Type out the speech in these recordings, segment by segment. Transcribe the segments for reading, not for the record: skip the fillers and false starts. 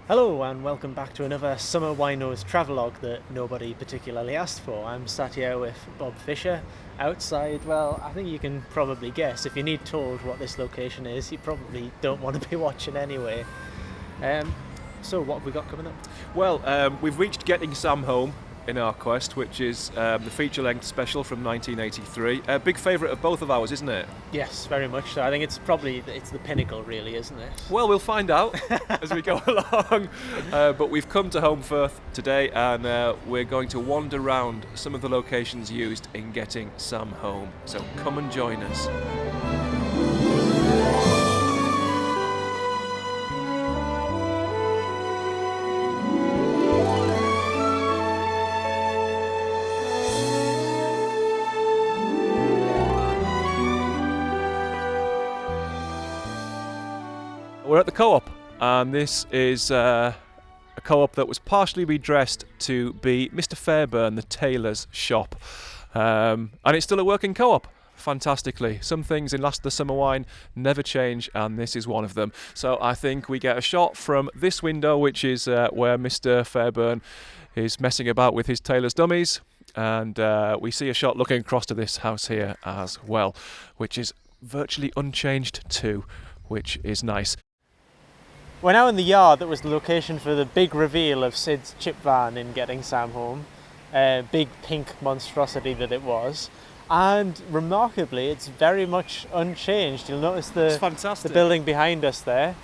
Hello and welcome back to another Summer Winos travelogue that nobody particularly asked for. I'm sat here with Bob Fisher outside. Well, I think you can probably guess. If you need told what this location is, you probably don't want to be watching anyway. So what have we got coming up? Well, we've reached Getting Sam Home in our quest, which is the feature-length special from 1983. A big favourite of both of ours, isn't it? Yes, very much so. I think it's the pinnacle, really, isn't it? Well, we'll find out as we go along. But we've come to Holmfirth today, and we're going to wander around some of the locations used in Getting Sam Home. So come and join us. We're at the CoOp, and this is a CoOp that was partially redressed to be Mr. Fairbairn, the tailor's shop. And it's still a working CoOp, fantastically. Some things in Last of the Summer Wine never change, and this is one of them. So I think we get a shot from this window, which is where Mr. Fairbairn is messing about with his tailor's dummies. And we see a shot looking across to this house here as well, which is virtually unchanged too, which is nice. We're now in the yard that was the location for the big reveal of Sid's chip van in Getting Sam Home. Big pink monstrosity that it was. And remarkably, it's very much unchanged. You'll notice It's fantastic. the building behind us there.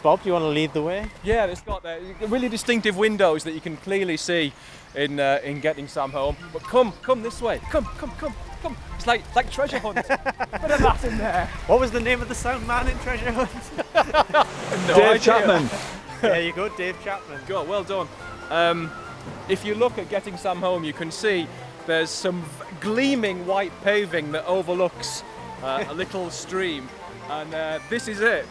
Bob, do you want to lead the way? Yeah, it's got really distinctive windows that you can clearly see in Getting Sam Home. But come this way. Come. It's like treasure hunt. Bit of that in there. What was the name of the sound man in Treasure Hunt? No Dave idea. Chapman. There you go, Dave Chapman. Good, well done. If you look at Getting Sam Home, you can see there's some gleaming white paving that overlooks a little stream. And this is it.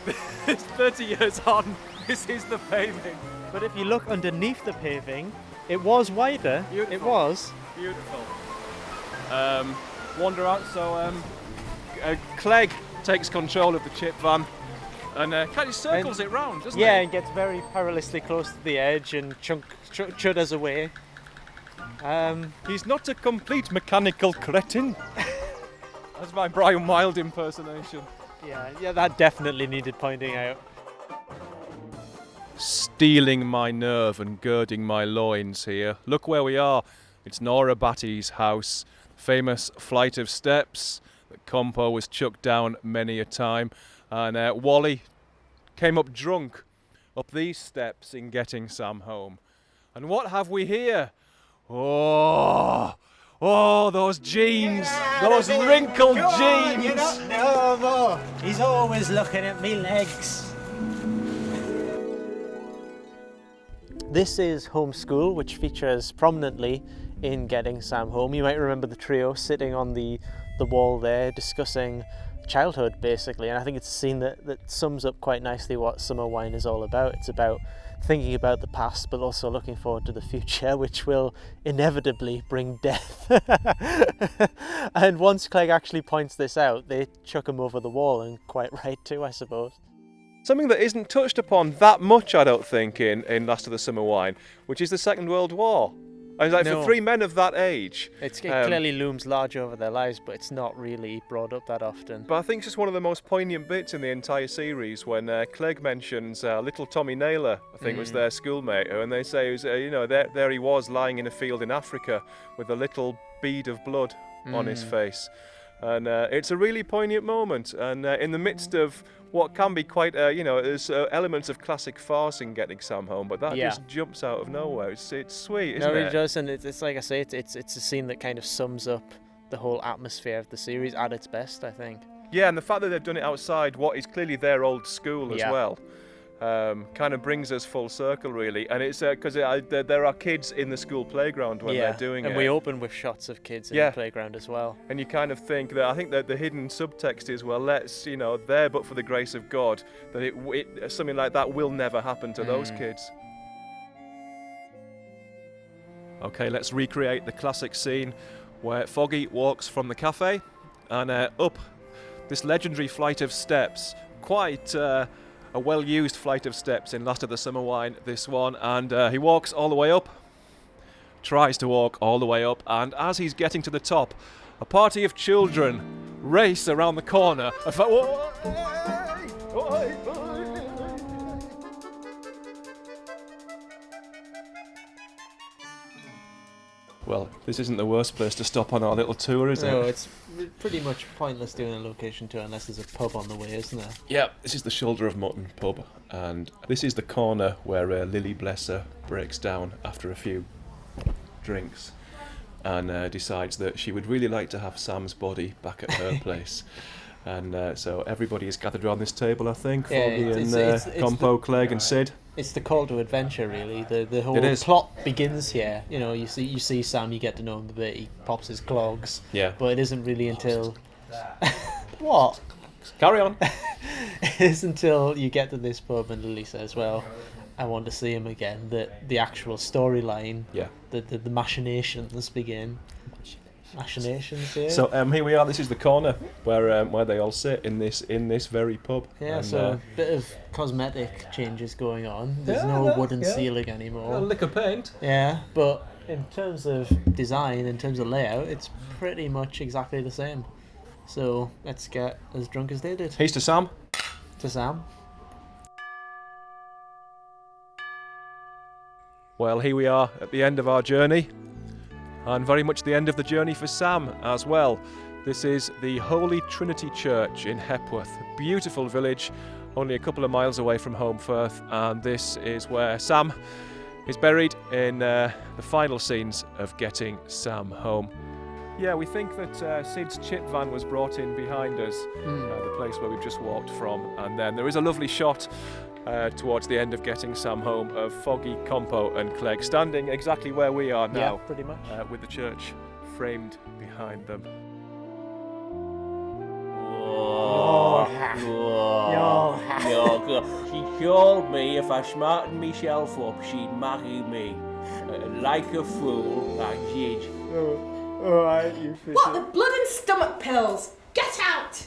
It's 30 years on. This is the paving. But if you look underneath the paving, it was wider. Beautiful. It was. Beautiful. Wander out. So Clegg takes control of the chip van and kind of circles it round, doesn't Yeah, he? and gets very perilously close to the edge and chudders away. He's not a complete mechanical cretin. That's my Brian Wilde impersonation. Yeah, that definitely needed pointing out. Stealing my nerve and girding my loins here. Look where we are. It's Nora Batty's house. Famous flight of steps that Compo was chucked down many a time. And Wally came up drunk up these steps in Getting Sam Home. And what have we here? Oh, those jeans. Those wrinkled jeans. You're not no more. He's always looking at me legs. This is Home School, which features prominently in Getting Sam Home. You might remember the trio sitting on the wall there discussing childhood, basically, and I think it's a scene that sums up quite nicely what Summer Wine is all about. It's about thinking about the past but also looking forward to the future, which will inevitably bring death. And once Clegg actually points this out, they chuck him over the wall, and quite right too, I suppose. Something that isn't touched upon that much, I don't think, in Last of the Summer Wine, which is the Second World War. I was like, No. for three men of that age. It clearly looms large over their lives, but it's not really brought up that often. But I think it's just one of the most poignant bits in the entire series when Clegg mentions little Tommy Naylor, I think was their schoolmate, and they say, there he was lying in a field in Africa with a little bead of blood on his face. And it's a really poignant moment, and in the midst of what can be quite, there's elements of classic farce in Getting Sam Home, but that just jumps out of nowhere. It's sweet, isn't No, it? it does, and it's like I say, it's a scene that kind of sums up the whole atmosphere of the series at its best, I think. Yeah, and the fact that they've done it outside what is clearly their old school as well, kind of brings us full circle, really. And it's because there are kids in the school playground when they're doing and it. we open with shots of kids in the playground as well. And you kind of think that, I think that the hidden subtext is, well, there but for the grace of God, that it something like that will never happen to those kids. Okay, let's recreate the classic scene where Foggy walks from the cafe and up this legendary flight of steps, quite a well-used flight of steps in Last of the Summer Wine, this one, and he walks all the way up, tries to walk all the way up, and as he's getting to the top, a party of children race around the corner. Well, this isn't the worst place to stop on our little tour, is it? No, it's pretty much pointless doing a location tour unless there's a pub on the way, isn't there? Yeah, this is the Shoulder of Mutton pub, and this is the corner where Lily, bless her, breaks down after a few drinks and decides that she would really like to have Sam's body back at her place. And so everybody is gathered around this table, I think. Foggy and Compo, Clegg and Sid. It's the call to adventure, really. The whole plot begins here. You know, you see Sam, you get to know him a bit. He pops his clogs. Yeah. But it isn't really until what? Carry on. It isn't until you get to this pub and Lily says, "Well, I want to see him again." That the actual storyline, the machinations begin. Machinations, yeah. So here we are. This is the corner where they all sit in this very pub. Yeah, and, so a bit of cosmetic changes going on. There's no wooden ceiling anymore. A lick of paint. Yeah, but in terms of design, in terms of layout, it's pretty much exactly the same. So let's get as drunk as they did. Here's to Sam. To Sam. Well, here we are at the end of our journey. And very much the end of the journey for Sam as well. This is the Holy Trinity Church in Hepworth, a beautiful village, only a couple of miles away from Holmfirth, and this is where Sam is buried in the final scenes of getting Sam home. Yeah, we think that Sid's chip van was brought in behind us, the place where we've just walked from, and then there is a lovely shot towards the end of getting Sam home of Foggy, Compo and Clegg standing exactly where we are now. Yeah, pretty much. With the church framed behind them. She told me if I smartened myself up, she'd marry me. Like a fool, I did. Alright, you fish. What, the blood and stomach pills? Get out!